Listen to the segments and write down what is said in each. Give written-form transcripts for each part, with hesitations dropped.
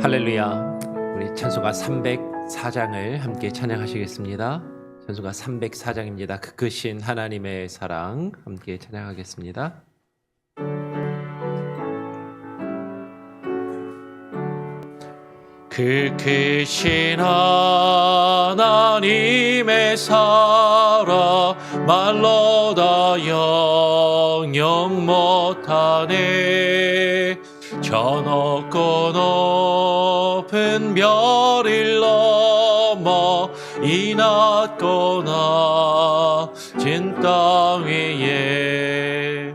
할렐루야. 우리 찬송가 304장을 함께 찬양하시겠습니다. 찬송가 304장입니다. 그 크신 하나님의 사랑 함께 찬양하겠습니다. 그 크신 하나님의 사랑 말로 다 영영 못하네. 저 높고 높은 별을 넘어 이 낮고 낮은 땅 위에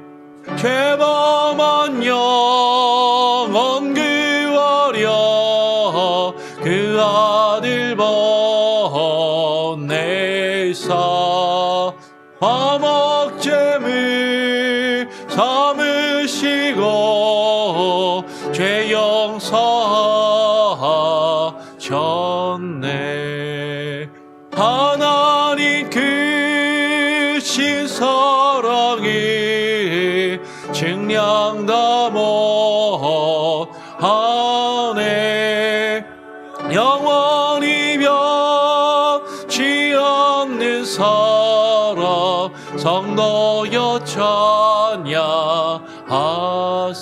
죄범한 영혼 구하려 그 아들 보내사 화목제물 삼으시고 죄 용서하셨네. 하나님 크신 사랑이 증량다 못하네. 영원히 변치 않는 사랑 성도여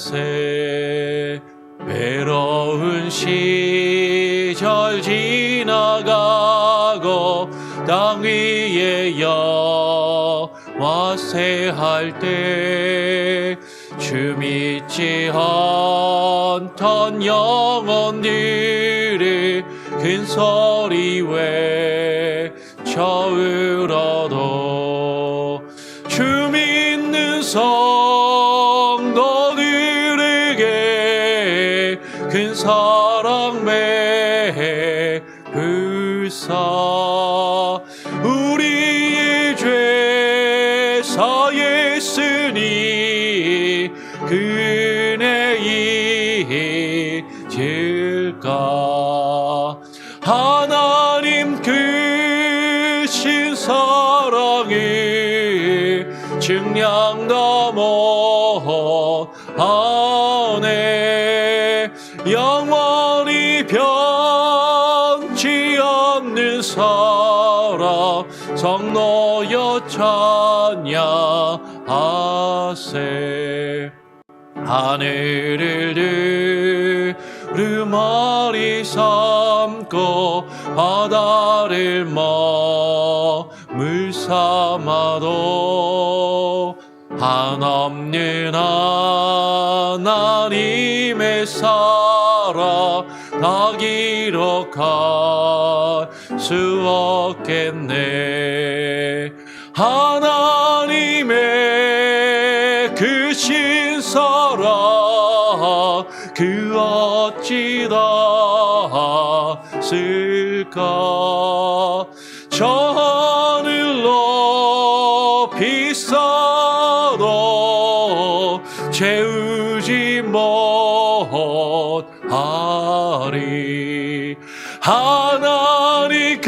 찬양하세. 외로운 시절 지나가고 땅 위에 여와세할 때 주 믿지 않던 영혼들이 큰 소리 외쳐 울어도 주 믿는 성도들에게 큰 사랑 베푸사 우리의 죄 사했으니 그 은혜 잊을까. 하나님 크신 사랑이 증량다 못하네. 영원히 변치 않는 사랑 성도여 찬양하세. 하늘을 두루마리 삼고 바다를 머물 삼아도 한없는 하나님의 사랑 다 기록할 수 없겠네. 하나님의 크신 사랑 그 어찌 닿았을까. 저 하늘 높이 쌓아도 채우지 못하리. 하나님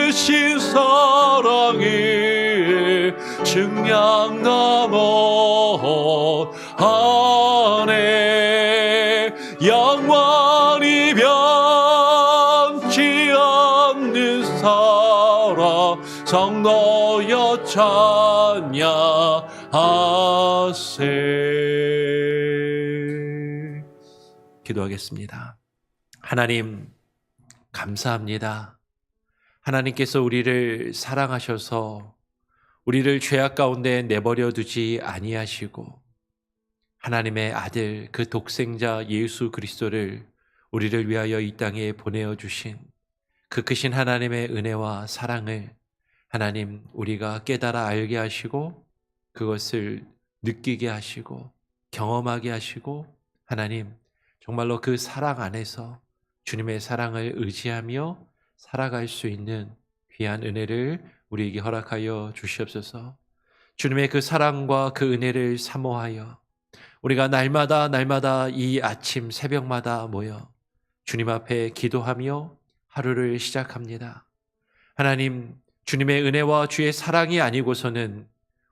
크신 사랑이 증량다 못하네. 영원히 변치 않는 사랑 성도여 찬양하세. 기도하겠습니다. 하나님 감사합니다. 하나님께서 우리를 사랑하셔서 우리를 죄악 가운데 내버려 두지 아니하시고 하나님의 아들 그 독생자 예수 그리스도를 우리를 위하여 이 땅에 보내어 주신 그 크신 하나님의 은혜와 사랑을 하나님 우리가 깨달아 알게 하시고 그것을 느끼게 하시고 경험하게 하시고 하나님 정말로 그 사랑 안에서 주님의 사랑을 의지하며 살아갈 수 있는 귀한 은혜를 우리에게 허락하여 주시옵소서. 주님의 그 사랑과 그 은혜를 사모하여 우리가 날마다 이 아침 새벽마다 모여 주님 앞에 기도하며 하루를 시작합니다. 하나님, 주님의 은혜와 주의 사랑이 아니고서는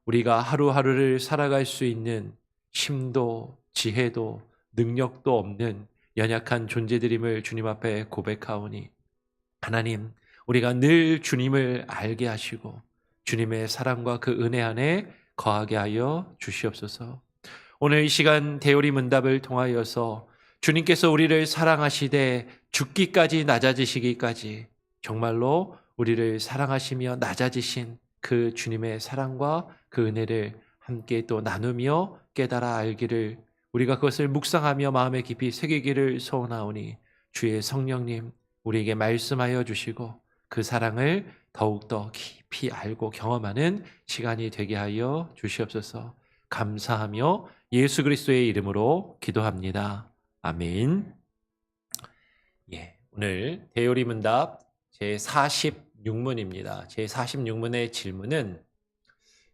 우리가 하루하루를 살아갈 수 있는 힘도 지혜도 능력도 없는 연약한 존재들임을 주님 앞에 고백하오니 하나님, 우리가 늘 주님을 알게 하시고 주님의 사랑과 그 은혜 안에 거하게 하여 주시옵소서. 오늘 이 시간 대오리 문답을 통하여서 주님께서 우리를 사랑하시되 죽기까지 낮아지시기까지 정말로 우리를 사랑하시며 낮아지신 그 주님의 사랑과 그 은혜를 함께 또 나누며 깨달아 알기를, 우리가 그것을 묵상하며 마음에 깊이 새기기를 소원하오니 주의 성령님 우리에게 말씀하여 주시고 그 사랑을 더욱더 깊이 알고 경험하는 시간이 되게 하여 주시옵소서. 감사하며 예수 그리스도의 이름으로 기도합니다. 아멘. 오늘 대요리 문답 제46문입니다. 제46문의 질문은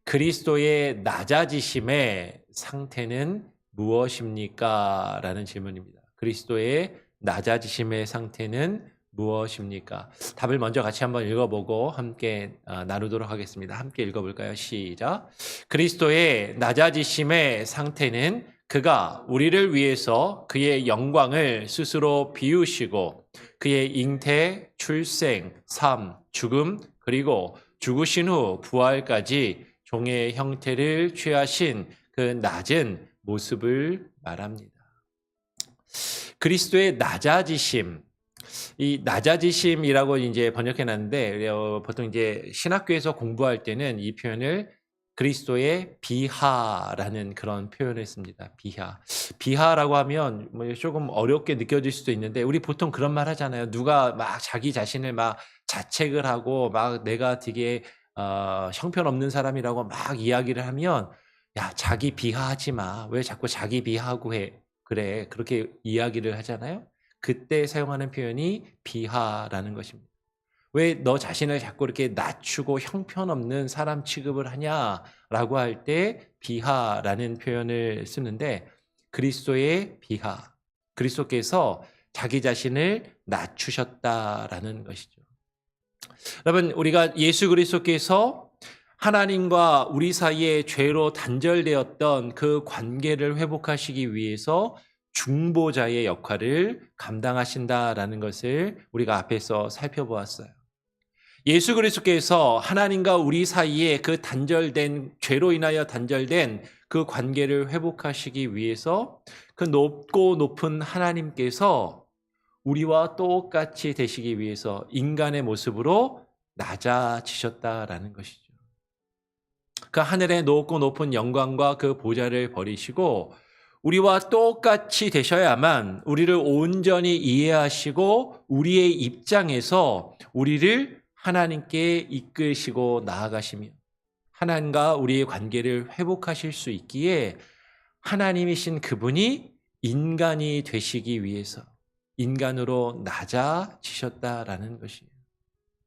그리스도의 낮아지심의 상태는 무엇입니까? 라는 질문입니다. 그리스도의 낮아지심의 상태는 무엇입니까? 답을 먼저 같이 한번 읽어보고 함께 나누도록 하겠습니다. 함께 읽어볼까요? 시작. 그리스도의 낮아지심의 상태는 그가 우리를 위해서 그의 영광을 스스로 비우시고 그의 잉태, 출생, 삶, 죽음, 그리고 죽으신 후 부활까지 종의 형태를 취하신 그 낮은 모습을 말합니다. 그리스도의 낮아지심, 이 낮아지심이라고 이제 번역해 놨는데 보통 이제 신학교에서 공부할 때는 이 표현을 그리스도의 비하라는 그런 표현을 씁니다. 비하라고 하면 뭐 조금 어렵게 느껴질 수도 있는데 우리 보통 그런 말 하잖아요. 누가 막 자기 자신을 막 자책을 하고 막 내가 되게 형편없는 사람이라고 막 이야기를 하면 야, 자기 비하하지 마. 왜 자꾸 자기 비하하고 해? 그래. 그렇게 이야기를 하잖아요. 그때 사용하는 표현이 비하라는 것입니다. 왜 너 자신을 자꾸 이렇게 낮추고 형편없는 사람 취급을 하냐라고 할 때 비하라는 표현을 쓰는데 그리스도의 비하, 그리스도께서 자기 자신을 낮추셨다라는 것이죠. 여러분, 우리가 예수 그리스도께서 하나님과 우리 사이에 죄로 단절되었던 그 관계를 회복하시기 위해서 중보자의 역할을 감당하신다라는 것을 우리가 앞에서 살펴보았어요. 예수 그리스도께서 하나님과 우리 사이에 그 단절된, 죄로 인하여 단절된 그 관계를 회복하시기 위해서 그 높고 높은 하나님께서 우리와 똑같이 되시기 위해서 인간의 모습으로 낮아지셨다라는 것이죠. 그 하늘의 높고 높은 영광과 그 보좌를 버리시고 우리와 똑같이 되셔야만 우리를 온전히 이해하시고 우리의 입장에서 우리를 하나님께 이끄시고 나아가시며 하나님과 우리의 관계를 회복하실 수 있기에 하나님이신 그분이 인간이 되시기 위해서 인간으로 낮아지셨다라는 것이에요.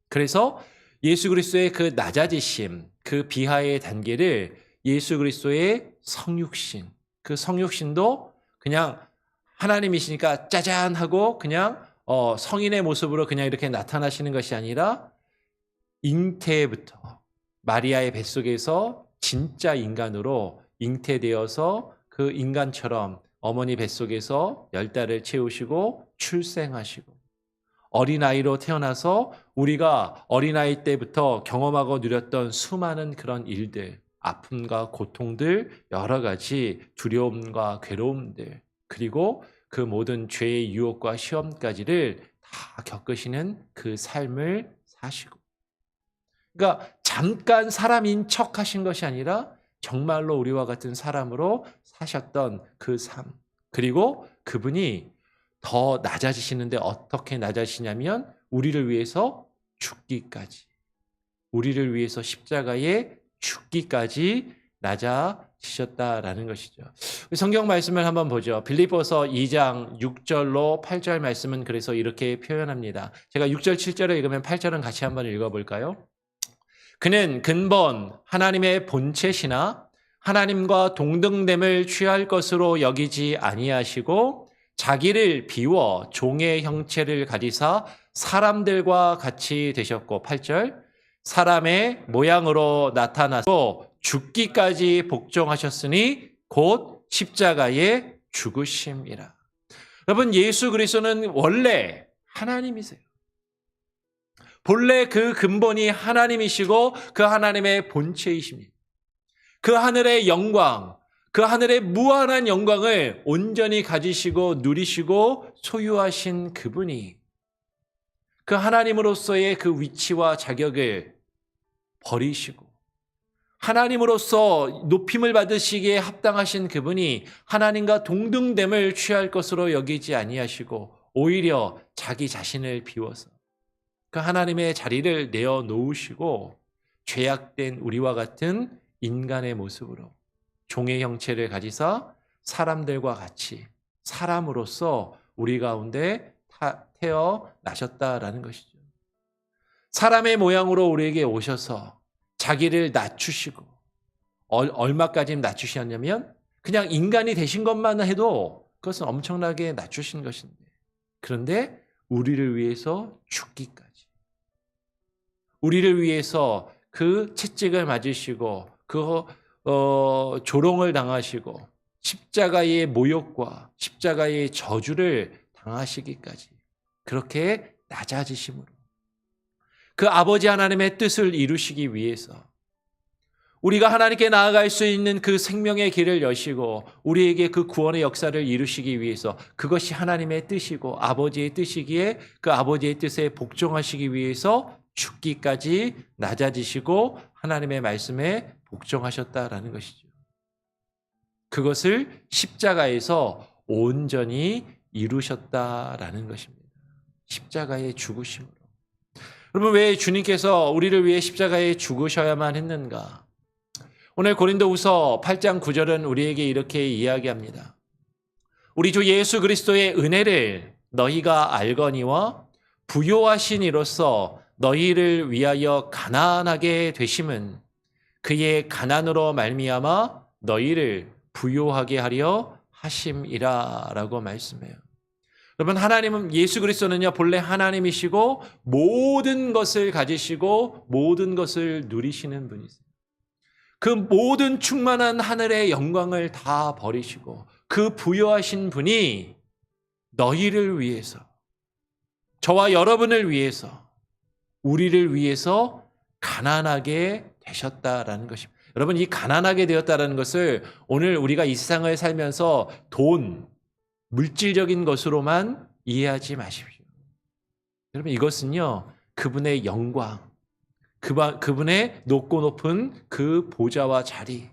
그래서 예수 그리스도의 그 낮아지심, 그 비하의 단계를 예수 그리스도의 성육신, 그 성육신도 그냥 하나님이시니까 짜잔 하고 그냥 성인의 모습으로 그냥 이렇게 나타나시는 것이 아니라 잉태부터 마리아의 뱃속에서 진짜 인간으로 잉태되어서 그 인간처럼 어머니 뱃속에서 10달을 채우시고 출생하시고 어린아이로 태어나서 우리가 어린아이 때부터 경험하고 누렸던 수많은 그런 일들, 아픔과 고통들, 여러 가지 두려움과 괴로움들, 그리고 그 모든 죄의 유혹과 시험까지를 다 겪으시는 그 삶을 사시고 그러니까 잠깐 사람인 척 하신 것이 아니라 정말로 우리와 같은 사람으로 사셨던 그 삶. 그리고 그분이 더 낮아지시는데 어떻게 낮아지시냐면 우리를 위해서 죽기까지. 우리를 위해서 십자가에 죽기까지 낮아지셨다라는 것이죠. 성경 말씀을 한번 보죠. 빌립보서 2장 6절로 8절 말씀은 그래서 이렇게 표현합니다. 제가 6절 7절을 읽으면 8절은 같이 한번 읽어볼까요? 그는 근본 하나님의 본체시나 하나님과 동등됨을 취할 것으로 여기지 아니하시고 자기를 비워 종의 형체를 가지사 사람들과 같이 되셨고 8절 사람의 모양으로 나타나서 죽기까지 복종하셨으니 곧 십자가에 죽으심이라. 여러분, 예수 그리스도는 원래 하나님이세요. 본래 그 근본이 하나님이시고 그 하나님의 본체이십니다. 그 하늘의 영광, 그 하늘의 무한한 영광을 온전히 가지시고 누리시고 소유하신 그분이 그 하나님으로서의 그 위치와 자격을 버리시고 하나님으로서 높임을 받으시기에 합당하신 그분이 하나님과 동등됨을 취할 것으로 여기지 아니하시고 오히려 자기 자신을 비워서 그 하나님의 자리를 내어놓으시고 죄악된 우리와 같은 인간의 모습으로 종의 형체를 가지사 사람들과 같이 사람으로서 우리 가운데 태어나셨다라는 것이죠. 사람의 모양으로 우리에게 오셔서 자기를 낮추시고 얼마까지 낮추셨냐면 그냥 인간이 되신 것만 해도 그것은 엄청나게 낮추신 것인데 그런데 우리를 위해서 죽기까지 우리를 위해서 그 채찍을 맞으시고 그 조롱을 당하시고 십자가의 모욕과 십자가의 저주를 당하시기까지 그렇게 낮아지심으로 그 아버지 하나님의 뜻을 이루시기 위해서 우리가 하나님께 나아갈 수 있는 그 생명의 길을 여시고 우리에게 그 구원의 역사를 이루시기 위해서 그것이 하나님의 뜻이고 아버지의 뜻이기에 그 아버지의 뜻에 복종하시기 위해서 죽기까지 낮아지시고 하나님의 말씀에 복종하셨다라는 것이죠. 그것을 십자가에서 온전히 이루셨다라는 것입니다. 십자가의 죽으심으로. 여러분, 왜 주님께서 우리를 위해 십자가에 죽으셔야만 했는가? 오늘 고린도후서 8장 9절은 우리에게 이렇게 이야기합니다. 우리 주 예수 그리스도의 은혜를 너희가 알거니와 부요하신 이로써 너희를 위하여 가난하게 되심은 그의 가난으로 말미암아 너희를 부요하게 하려 하심이라 라고 말씀해요. 여러분, 하나님은 예수 그리스도는요 본래 하나님이시고 모든 것을 가지시고 모든 것을 누리시는 분이세요. 그 모든 충만한 하늘의 영광을 다 버리시고 그 부요하신 분이 너희를 위해서 저와 여러분을 위해서 우리를 위해서 가난하게 되셨다라는 것입니다. 여러분, 이 가난하게 되었다라는 것을 오늘 우리가 이 세상을 살면서 돈, 물질적인 것으로만 이해하지 마십시오. 여러분, 이것은요 그분의 영광, 그분의 높고 높은 그 보좌와 자리,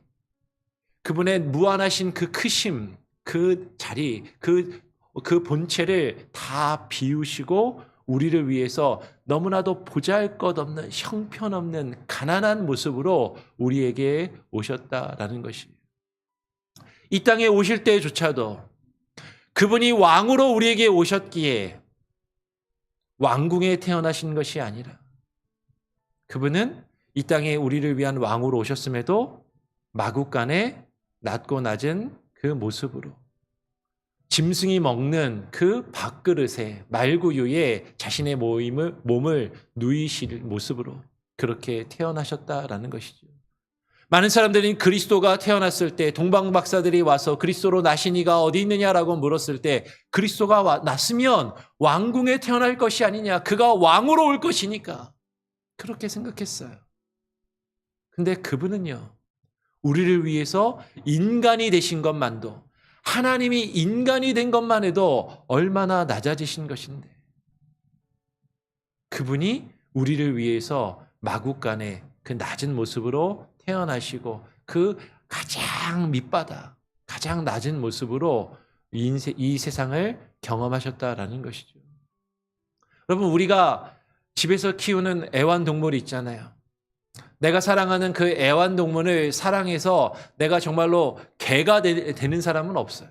그분의 무한하신 그 크심, 그 자리, 그 본체를 다 비우시고 우리를 위해서 너무나도 보잘것없는 형편없는 가난한 모습으로 우리에게 오셨다라는 것이에요. 이 땅에 오실 때조차도 그분이 왕으로 우리에게 오셨기에 왕궁에 태어나신 것이 아니라 그분은 이 땅에 우리를 위한 왕으로 오셨음에도 마구간에 낮고 낮은 그 모습으로 짐승이 먹는 그 밥그릇에 말구유에 자신의 몸을 누이실 모습으로 그렇게 태어나셨다라는 것이죠. 많은 사람들이 그리스도가 태어났을 때 동방 박사들이 와서 그리스도로 나신 이가 어디 있느냐라고 물었을 때 그리스도가 났으면 왕궁에 태어날 것이 아니냐, 그가 왕으로 올 것이니까 그렇게 생각했어요. 근데 그분은요 우리를 위해서 인간이 되신 것만도, 하나님이 인간이 된 것만 해도 얼마나 낮아지신 것인데 그분이 우리를 위해서 마구간에 그 낮은 모습으로 태어나시고 그 가장 밑바닥, 가장 낮은 모습으로 이 세상을 경험하셨다라는 것이죠. 여러분, 우리가 집에서 키우는 애완동물이 있잖아요. 내가 사랑하는 그 애완동물을 사랑해서 내가 정말로 개가 되는 사람은 없어요.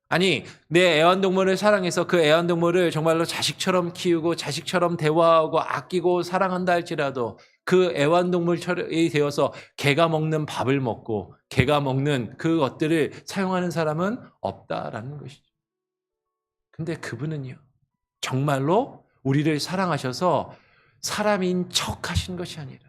아니, 내 애완동물을 사랑해서 그 애완동물을 정말로 자식처럼 키우고 자식처럼 대화하고 아끼고 사랑한다 할지라도 그 애완동물이 되어서 개가 먹는 밥을 먹고 개가 먹는 그 것들을 사용하는 사람은 없다라는 것이죠. 근데 그분은요 정말로 우리를 사랑하셔서 사람인 척 하신 것이 아니라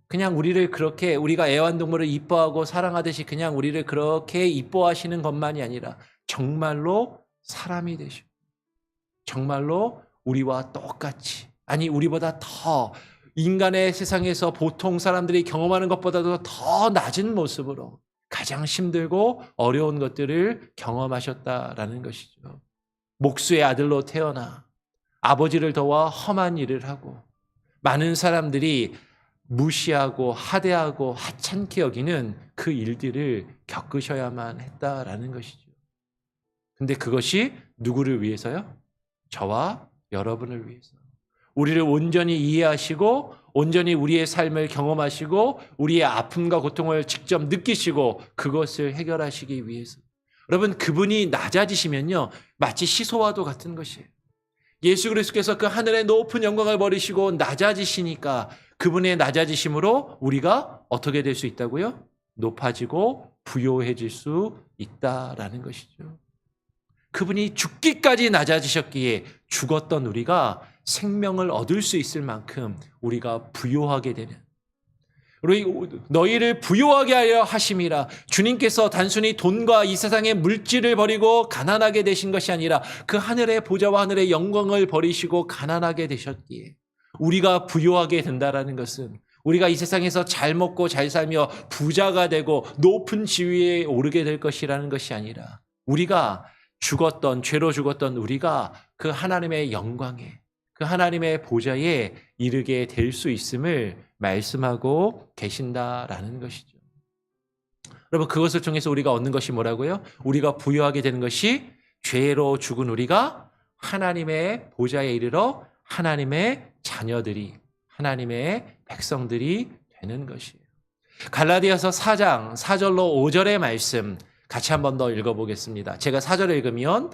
그냥 우리를 그렇게, 우리가 애완동물을 이뻐하고 사랑하듯이 그냥 우리를 그렇게 이뻐하시는 것만이 아니라 정말로 사람이 되시고 정말로 우리와 똑같이, 아니 우리보다 더 인간의 세상에서 보통 사람들이 경험하는 것보다도 더 낮은 모습으로 가장 힘들고 어려운 것들을 경험하셨다라는 것이죠. 목수의 아들로 태어나 아버지를 도와 험한 일을 하고 많은 사람들이 무시하고 하대하고 하찮게 여기는 그 일들을 겪으셔야만 했다라는 것이죠. 근데 그것이 누구를 위해서요? 저와 여러분을 위해서. 우리를 온전히 이해하시고 온전히 우리의 삶을 경험하시고 우리의 아픔과 고통을 직접 느끼시고 그것을 해결하시기 위해서. 여러분, 그분이 낮아지시면요 마치 시소와도 같은 것이에요. 예수 그리스도께서 그 하늘의 높은 영광을 버리시고 낮아지시니까 그분의 낮아지심으로 우리가 어떻게 될 수 있다고요? 높아지고 부요해질 수 있다라는 것이죠. 그분이 죽기까지 낮아지셨기에 죽었던 우리가 생명을 얻을 수 있을 만큼 우리가 부요하게 되는, 너희를 부요하게 하려 하심이라. 주님께서 단순히 돈과 이 세상의 물질을 버리고 가난하게 되신 것이 아니라 그 하늘의 보좌와 하늘의 영광을 버리시고 가난하게 되셨기에 우리가 부요하게 된다라는 것은 우리가 이 세상에서 잘 먹고 잘 살며 부자가 되고 높은 지위에 오르게 될 것이라는 것이 아니라 우리가 죽었던, 죄로 죽었던 우리가 그 하나님의 영광에, 그 하나님의 보좌에 이르게 될 수 있음을 말씀하고 계신다라는 것이죠. 여러분, 그것을 통해서 우리가 얻는 것이 뭐라고요? 우리가 부유하게 되는 것이 죄로 죽은 우리가 하나님의 보좌에 이르러 하나님의 자녀들이, 하나님의 백성들이 되는 것이에요. 갈라디아서 4장 4절로 5절의 말씀 같이 한 번 더 읽어보겠습니다. 제가 4절을 읽으면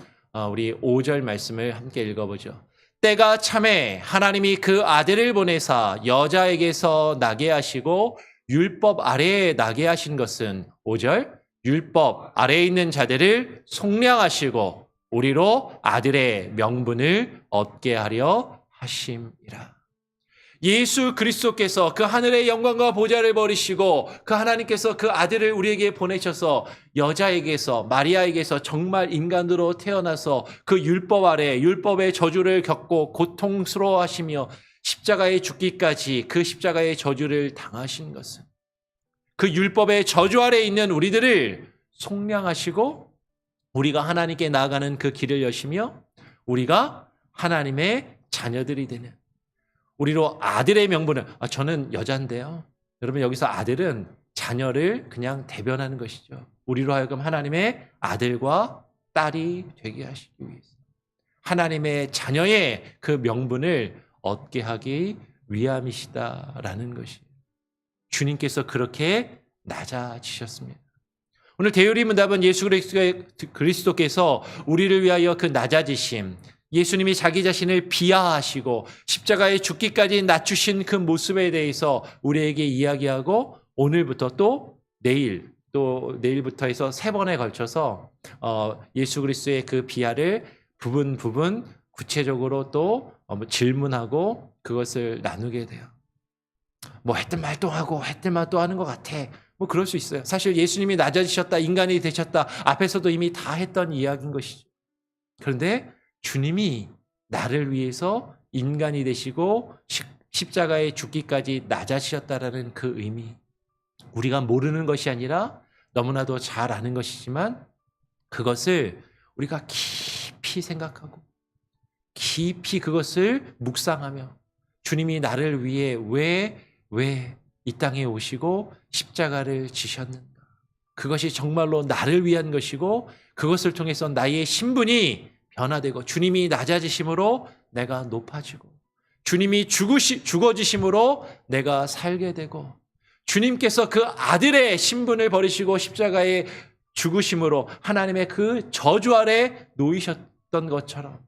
우리 5절 말씀을 함께 읽어보죠. 때가 참에 하나님이 그 아들을 보내사 여자에게서 나게 하시고 율법 아래에 나게 하신 것은 5절 율법 아래에 있는 자들을 속량하시고 우리로 아들의 명분을 얻게 하려 하심이라. 예수 그리스도께서 그 하늘의 영광과 보좌를 버리시고 그 하나님께서 그 아들을 우리에게 보내셔서 여자에게서, 마리아에게서 정말 인간으로 태어나서 그 율법 아래 율법의 저주를 겪고 고통스러워하시며 십자가에 죽기까지 그 십자가의 저주를 당하신 것은 그 율법의 저주 아래 있는 우리들을 속량하시고 우리가 하나님께 나아가는 그 길을 여시며 우리가 하나님의 자녀들이 되는, 우리로 아들의 명분을, 저는 여잔데요. 여러분, 여기서 아들은 자녀를 그냥 대변하는 것이죠. 우리로 하여금 하나님의 아들과 딸이 되게 하시기 위해서 하나님의 자녀의 그 명분을 얻게 하기 위함이시다라는 것이에요. 주님께서 그렇게 낮아지셨습니다. 오늘 대요리 문답은 예수 그리스도께서 우리를 위하여 그 낮아지심, 예수님이 자기 자신을 비하하시고 십자가에 죽기까지 낮추신 그 모습에 대해서 우리에게 이야기하고 오늘부터 또 내일부터 해서 3번에 걸쳐서 예수 그리스도의 그 비하를 부분 구체적으로 또 질문하고 그것을 나누게 돼요. 뭐 했던 말 또 하고 했던 말 또 하는 것 같아. 뭐 그럴 수 있어요. 사실 예수님이 낮아지셨다, 인간이 되셨다, 앞에서도 이미 다 했던 이야기인 것이죠. 그런데 주님이 나를 위해서 인간이 되시고 십자가에 죽기까지 낮아지셨다라는 그 의미, 우리가 모르는 것이 아니라 너무나도 잘 아는 것이지만 그것을 우리가 깊이 생각하고 깊이 그것을 묵상하며 주님이 나를 위해 왜 이 땅에 오시고 십자가를 지셨는가, 그것이 정말로 나를 위한 것이고 그것을 통해서 나의 신분이 변화되고 주님이 낮아지심으로 내가 높아지고 주님이 죽어지심으로 내가 살게 되고 주님께서 그 아들의 신분을 버리시고 십자가에 죽으심으로 하나님의 그 저주 아래 놓이셨던 것처럼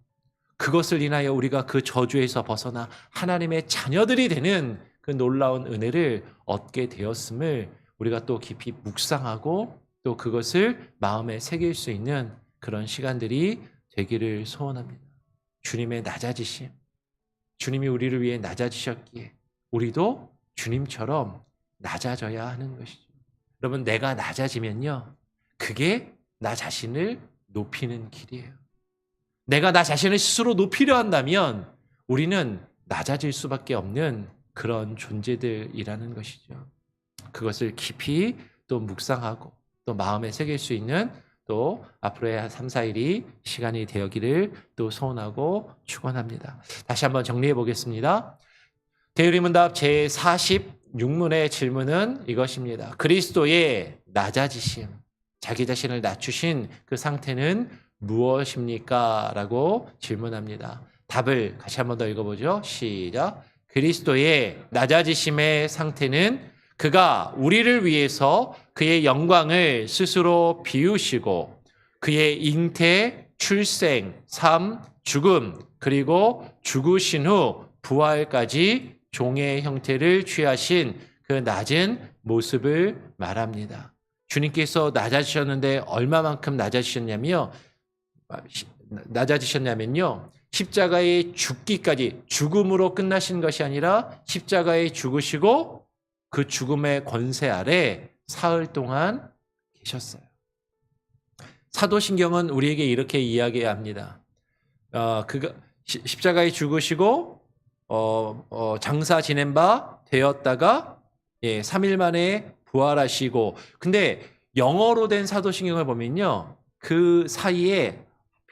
그것을 인하여 우리가 그 저주에서 벗어나 하나님의 자녀들이 되는 그 놀라운 은혜를 얻게 되었음을 우리가 또 깊이 묵상하고 또 그것을 마음에 새길 수 있는 그런 시간들이 되기를 소원합니다. 주님의 낮아지심, 주님이 우리를 위해 낮아지셨기에 우리도 주님처럼 낮아져야 하는 것이죠. 여러분, 내가 낮아지면요, 그게 나 자신을 높이는 길이에요. 내가 나 자신을 스스로 높이려 한다면 우리는 낮아질 수밖에 없는 그런 존재들이라는 것이죠. 그것을 깊이 또 묵상하고 또 마음에 새길 수 있는 또 앞으로의 한 3, 4일이 시간이 되었기를 또 소원하고 축원합니다. 다시 한번 정리해 보겠습니다. 대의문답 제46문의 질문은 이것입니다. 그리스도의 낮아지심, 자기 자신을 낮추신 그 상태는 무엇입니까? 라고 질문합니다. 답을 같이 한번 더 읽어보죠. 시작. 그리스도의 낮아지심의 상태는 그가 우리를 위해서 그의 영광을 스스로 비우시고 그의 잉태, 출생, 삶, 죽음, 그리고 죽으신 후 부활까지 종의 형태를 취하신 그 낮은 모습을 말합니다. 주님께서 낮아지셨는데 얼마만큼 낮아지셨냐면요. 십자가의 죽기까지, 죽음으로 끝나신 것이 아니라 십자가에 죽으시고 그 죽음의 권세 아래 사흘 동안 계셨어요. 사도신경은 우리에게 이렇게 이야기합니다. 그가 십자가에 죽으시고 장사 지낸 바 되었다가 3일 만에 부활하시고, 근데 영어로 된 사도신경을 보면요, 그 사이에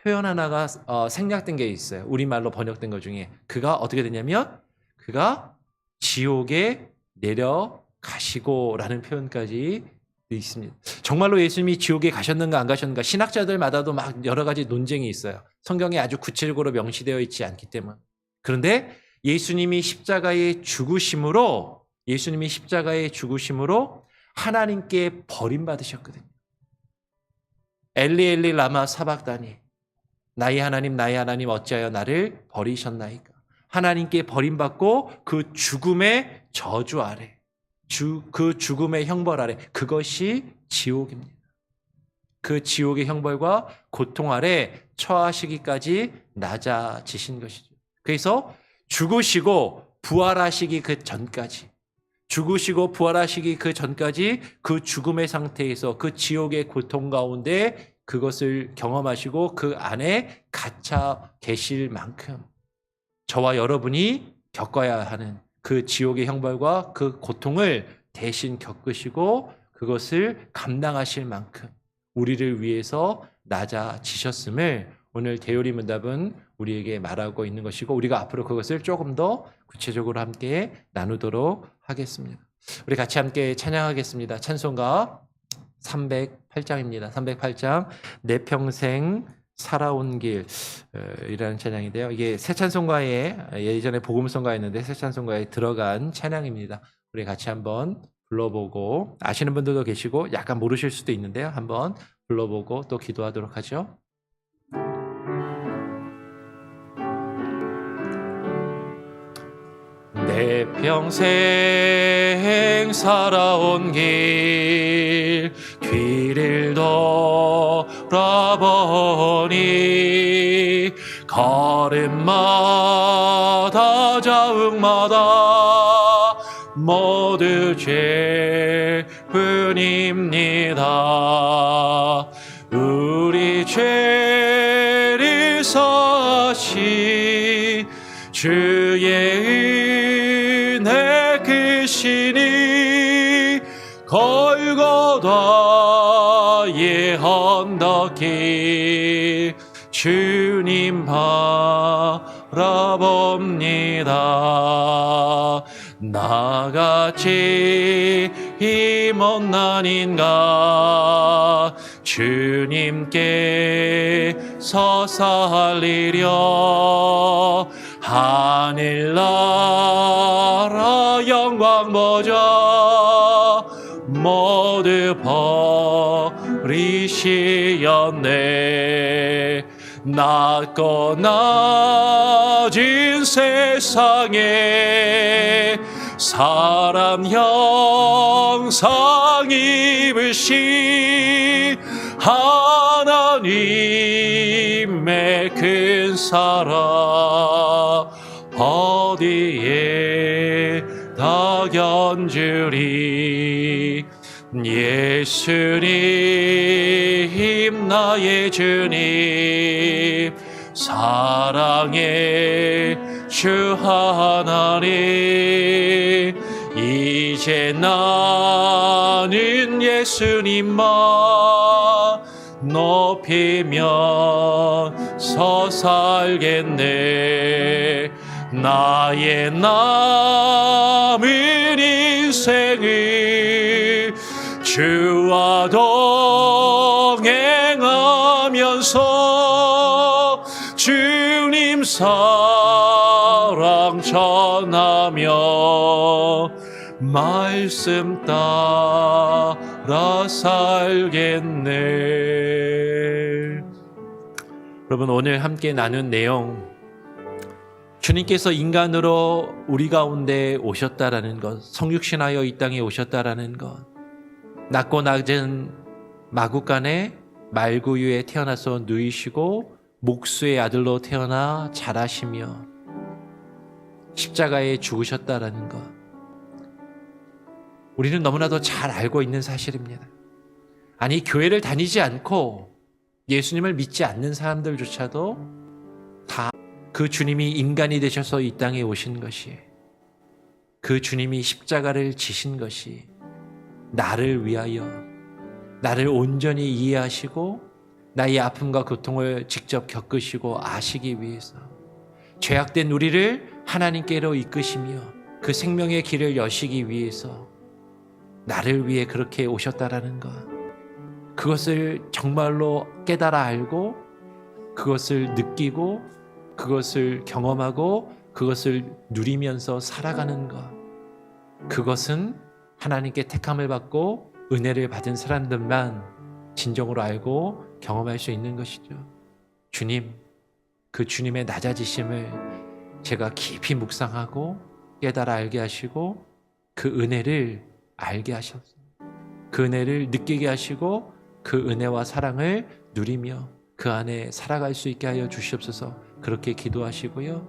표현 하나가 생략된 게 있어요. 우리말로 번역된 것 중에. 그가 어떻게 되냐면 그가 지옥에 내려가시고 라는 표현까지 있습니다. 정말로 예수님이 지옥에 가셨는가 안 가셨는가 신학자들마다도 막 여러 가지 논쟁이 있어요. 성경에 아주 구체적으로 명시되어 있지 않기 때문에. 그런데 예수님이 십자가의 죽으심으로 하나님께 버림받으셨거든요. 엘리 엘리 라마 사박다니, 나의 하나님 어찌하여 나를 버리셨나이까. 하나님께 버림받고 그 죽음의 저주 아래, 그 죽음의 형벌 아래, 그것이 지옥입니다. 그 지옥의 형벌과 고통 아래 처하시기까지 낮아지신 것이죠. 그래서 죽으시고 부활하시기 그 전까지 그 죽음의 상태에서 그 지옥의 고통 가운데 그것을 경험하시고 그 안에 갇혀 계실 만큼 저와 여러분이 겪어야 하는 그 지옥의 형벌과 그 고통을 대신 겪으시고 그것을 감당하실 만큼 우리를 위해서 낮아지셨음을 오늘 대요리 문답은 우리에게 말하고 있는 것이고, 우리가 앞으로 그것을 조금 더 구체적으로 함께 나누도록 하겠습니다. 우리 같이 함께 찬양하겠습니다. 찬송가 308장입니다. 308장 내 평생 살아온 길이라는 찬양인데요. 이게 새 찬송가에, 예전에 복음성가에 있는데 새 찬송가에 들어간 찬양입니다. 우리 같이 한번 불러보고, 아시는 분들도 계시고 약간 모르실 수도 있는데요. 한번 불러보고 또 기도하도록 하죠. 내 평생 살아온 길을 돌아보니 걸음마다 자욱마다 모두 죄뿐입니다. 우리 죄를 사시 주의 은혜 크시니 골고다의 언덕길 주님 바라봅니다. 나같이 힘없나닌가 주님께서 살리려 하늘나라 영광 보좌 모두 버리시었네. 낮고 낮은 세상에 사람 형상 입으신 하나님의 큰 사랑 어디에 다 견주리. 예수님 나의 주님 사랑의 주 하나님, 이제 나는 예수님만 높이면서 살겠네. 나의 남은 인생을 주와 동행하면서 주님 사랑 전하며 말씀 따라 살겠네. 여러분, 오늘 함께 나눈 내용, 주님께서 인간으로 우리 가운데 오셨다라는 것, 성육신하여 이 땅에 오셨다라는 것, 낮고 낮은 마구간에 말구유에 태어나서 누이시고 목수의 아들로 태어나 자라시며 십자가에 죽으셨다라는 것, 우리는 너무나도 잘 알고 있는 사실입니다. 아니, 교회를 다니지 않고 예수님을 믿지 않는 사람들조차도 다 그 주님이 인간이 되셔서 이 땅에 오신 것이, 그 주님이 십자가를 지신 것이 나를 위하여, 나를 온전히 이해하시고 나의 아픔과 고통을 직접 겪으시고 아시기 위해서, 죄악된 우리를 하나님께로 이끄시며 그 생명의 길을 여시기 위해서 나를 위해 그렇게 오셨다라는 것, 그것을 정말로 깨달아 알고 그것을 느끼고 그것을 경험하고 그것을 누리면서 살아가는 것, 그것은 하나님께 택함을 받고 은혜를 받은 사람들만 진정으로 알고 경험할 수 있는 것이죠. 주님, 그 주님의 낮아지심을 제가 깊이 묵상하고 깨달아 알게 하시고 그 은혜를 알게 하셔서 그 은혜를 느끼게 하시고 그 은혜와 사랑을 누리며 그 안에 살아갈 수 있게 하여 주시옵소서. 그렇게 기도하시고요.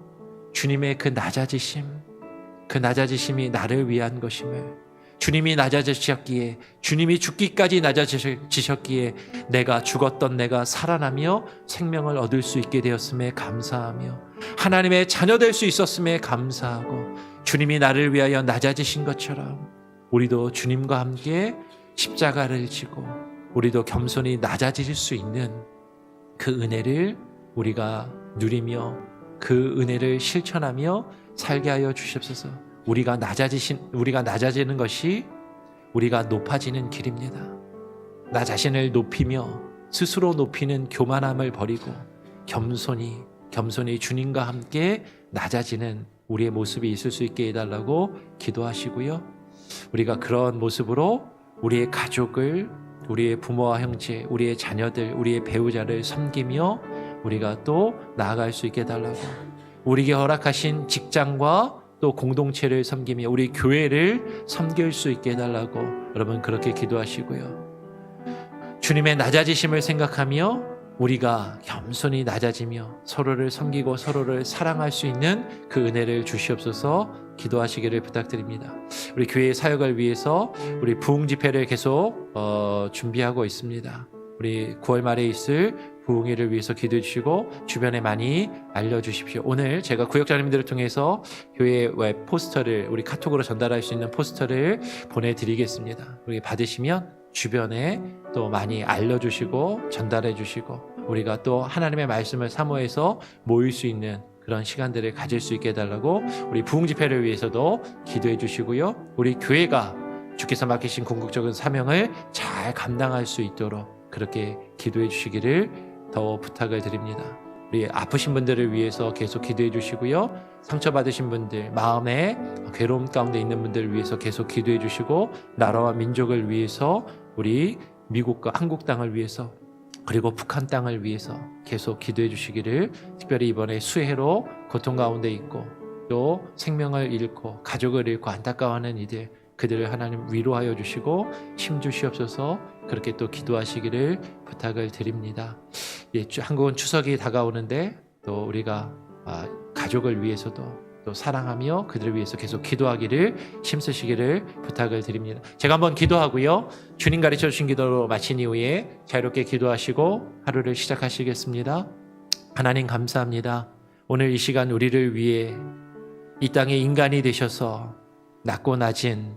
주님의 그 낮아지심이 나를 위한 것임을, 주님이 낮아지셨기에, 주님이 죽기까지 낮아지셨기에 내가 죽었던 내가 살아나며 생명을 얻을 수 있게 되었음에 감사하며 하나님의 자녀 될 수 있었음에 감사하고, 주님이 나를 위하여 낮아지신 것처럼 우리도 주님과 함께 십자가를 지고 우리도 겸손히 낮아질 수 있는 그 은혜를 우리가 누리며 그 은혜를 실천하며 살게 하여 주시옵소서. 우리가 낮아지는 것이 우리가 높아지는 길입니다. 나 자신을 높이며 스스로 높이는 교만함을 버리고 겸손히 주님과 함께 낮아지는 우리의 모습이 있을 수 있게 해달라고 기도하시고요. 우리가 그런 모습으로 우리의 가족을, 우리의 부모와 형제, 우리의 자녀들, 우리의 배우자를 섬기며 우리가 또 나아갈 수 있게 해달라고, 우리에게 허락하신 직장과 또 공동체를 섬기며 우리 교회를 섬길 수 있게 해달라고 여러분 그렇게 기도하시고요. 주님의 낮아지심을 생각하며 우리가 겸손히 낮아지며 서로를 섬기고 서로를 사랑할 수 있는 그 은혜를 주시옵소서 기도하시기를 부탁드립니다. 우리 교회의 사역을 위해서 우리 부흥 집회를 계속 준비하고 있습니다. 우리 9월 말에 있을 부흥회를 위해서 기도해 주시고 주변에 많이 알려주십시오. 오늘 제가 구역장님들을 통해서 교회 웹 포스터를, 우리 카톡으로 전달할 수 있는 포스터를 보내드리겠습니다. 우리 받으시면 주변에 또 많이 알려주시고 전달해 주시고 우리가 또 하나님의 말씀을 사모해서 모일 수 있는 그런 시간들을 가질 수 있게 해달라고 우리 부흥 집회를 위해서도 기도해 주시고요. 우리 교회가 주께서 맡기신 궁극적인 사명을 잘 감당할 수 있도록 그렇게 기도해 주시기를 더 부탁을 드립니다. 우리 아프신 분들을 위해서 계속 기도해 주시고요. 상처받으신 분들, 마음에 괴로움 가운데 있는 분들을 위해서 계속 기도해 주시고, 나라와 민족을 위해서, 우리 미국과 한국 땅을 위해서, 그리고 북한 땅을 위해서 계속 기도해 주시기를, 특별히 이번에 수해로 고통 가운데 있고 또 생명을 잃고 가족을 잃고 안타까워하는 이들, 그들을 하나님 위로하여 주시고 힘 주시옵소서. 그렇게 또 기도하시기를 부탁을 드립니다. 예, 한국은 추석이 다가오는데 또 우리가 가족을 위해서도 또 사랑하며 그들을 위해서 계속 기도하기를 힘쓰시기를 부탁을 드립니다. 제가 한번 기도하고요. 주님 가르쳐 주신 기도로 마친 이후에 자유롭게 기도하시고 하루를 시작하시겠습니다. 하나님 감사합니다. 오늘 이 시간 우리를 위해 이 땅에 인간이 되셔서 낮고 낮은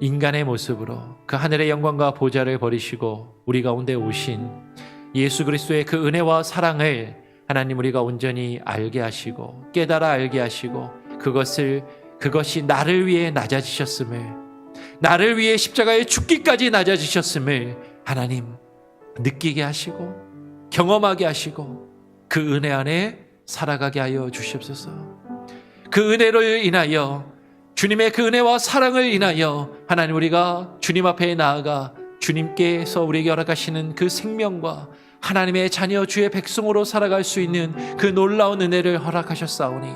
인간의 모습으로 그 하늘의 영광과 보좌를 버리시고 우리 가운데 오신 예수 그리스도의 그 은혜와 사랑을 하나님 우리가 온전히 알게 하시고 깨달아 알게 하시고 그것이 나를 위해 낮아지셨음을, 나를 위해 십자가에 죽기까지 낮아지셨음을 하나님 느끼게 하시고 경험하게 하시고 그 은혜 안에 살아가게 하여 주시옵소서. 그 은혜를 인하여, 주님의 그 은혜와 사랑을 인하여 하나님 우리가 주님 앞에 나아가 주님께서 우리에게 허락하시는 그 생명과 하나님의 자녀 주의 백성으로 살아갈 수 있는 그 놀라운 은혜를 허락하셨사오니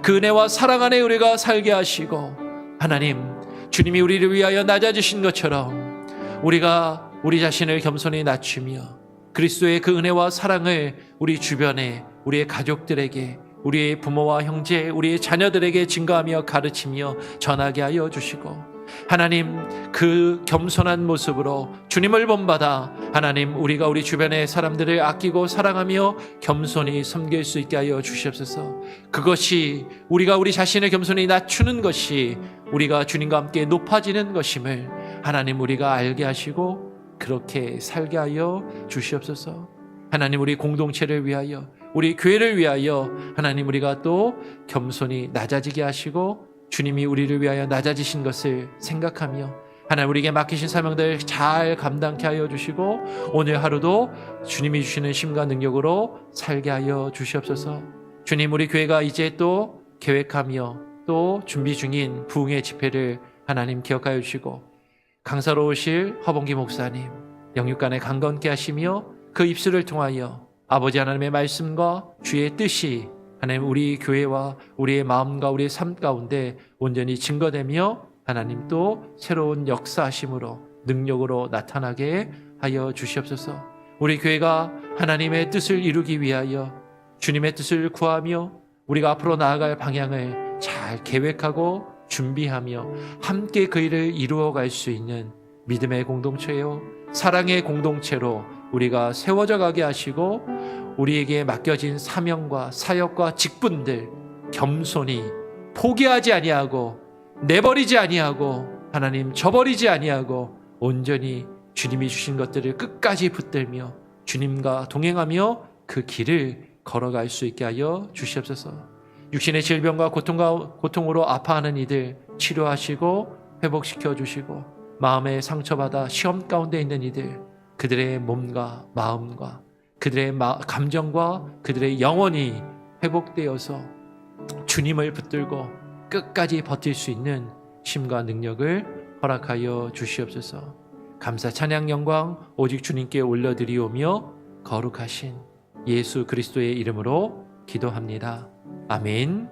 그 은혜와 사랑 안에 우리가 살게 하시고 하나님 주님이 우리를 위하여 낮아지신 것처럼 우리가 우리 자신을 겸손히 낮추며 그리스도의 그 은혜와 사랑을 우리 주변에 우리의 가족들에게 우리의 부모와 형제 우리의 자녀들에게 증거하며 가르치며 전하게 하여 주시고 하나님 그 겸손한 모습으로 주님을 본받아 하나님 우리가 우리 주변의 사람들을 아끼고 사랑하며 겸손히 섬길 수 있게 하여 주시옵소서. 그것이 우리가 우리 자신을 겸손히 낮추는 것이 우리가 주님과 함께 높아지는 것임을 하나님 우리가 알게 하시고 그렇게 살게 하여 주시옵소서. 하나님 우리 공동체를 위하여 우리 교회를 위하여 하나님 우리가 또 겸손히 낮아지게 하시고 주님이 우리를 위하여 낮아지신 것을 생각하며 하나님 우리에게 맡기신 사명들 잘 감당케 하여 주시고 오늘 하루도 주님이 주시는 힘과 능력으로 살게 하여 주시옵소서. 주님 우리 교회가 이제 또 계획하며 또 준비 중인 부흥의 집회를 하나님 기억하여 주시고 강사로 오실 허봉기 목사님 영육간에 강건케 하시며 그 입술을 통하여 아버지 하나님의 말씀과 주의 뜻이 하나님 우리 교회와 우리의 마음과 우리의 삶 가운데 온전히 증거되며 하나님 또 새로운 역사하심으로 능력으로 나타나게 하여 주시옵소서. 우리 교회가 하나님의 뜻을 이루기 위하여 주님의 뜻을 구하며 우리가 앞으로 나아갈 방향을 잘 계획하고 준비하며 함께 그 일을 이루어갈 수 있는 믿음의 공동체요 사랑의 공동체로 우리가 세워져 가게 하시고 우리에게 맡겨진 사명과 사역과 직분들 겸손히 포기하지 아니하고 내버리지 아니하고 하나님 저버리지 아니하고 온전히 주님이 주신 것들을 끝까지 붙들며 주님과 동행하며 그 길을 걸어갈 수 있게 하여 주시옵소서. 육신의 질병과 고통으로 아파하는 이들 치료하시고 회복시켜 주시고 마음에 상처받아 시험 가운데 있는 이들 그들의 몸과 마음과 그들의 감정과 그들의 영혼이 회복되어서 주님을 붙들고 끝까지 버틸 수 있는 힘과 능력을 허락하여 주시옵소서. 감사 찬양 영광 오직 주님께 올려드리오며 거룩하신 예수 그리스도의 이름으로 기도합니다. 아멘.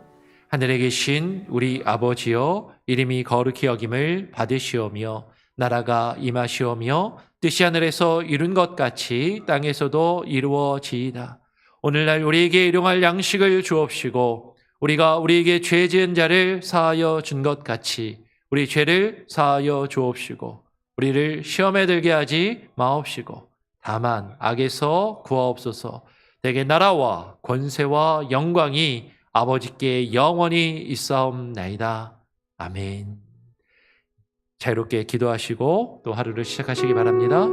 하늘에 계신 우리 아버지여 이름이 거룩히 여김을 받으시오며 나라가 임하시오며 뜻이 하늘에서 이룬 것 같이 땅에서도 이루어지이다. 오늘날 우리에게 일용할 양식을 주옵시고 우리가 우리에게 죄 지은 자를 사하여 준 것 같이 우리 죄를 사하여 주옵시고 우리를 시험에 들게 하지 마옵시고 다만 악에서 구하옵소서. 대개 나라와 권세와 영광이 아버지께 영원히 있사옵나이다. 아멘. 자유롭게 기도하시고 또 하루를 시작하시기 바랍니다.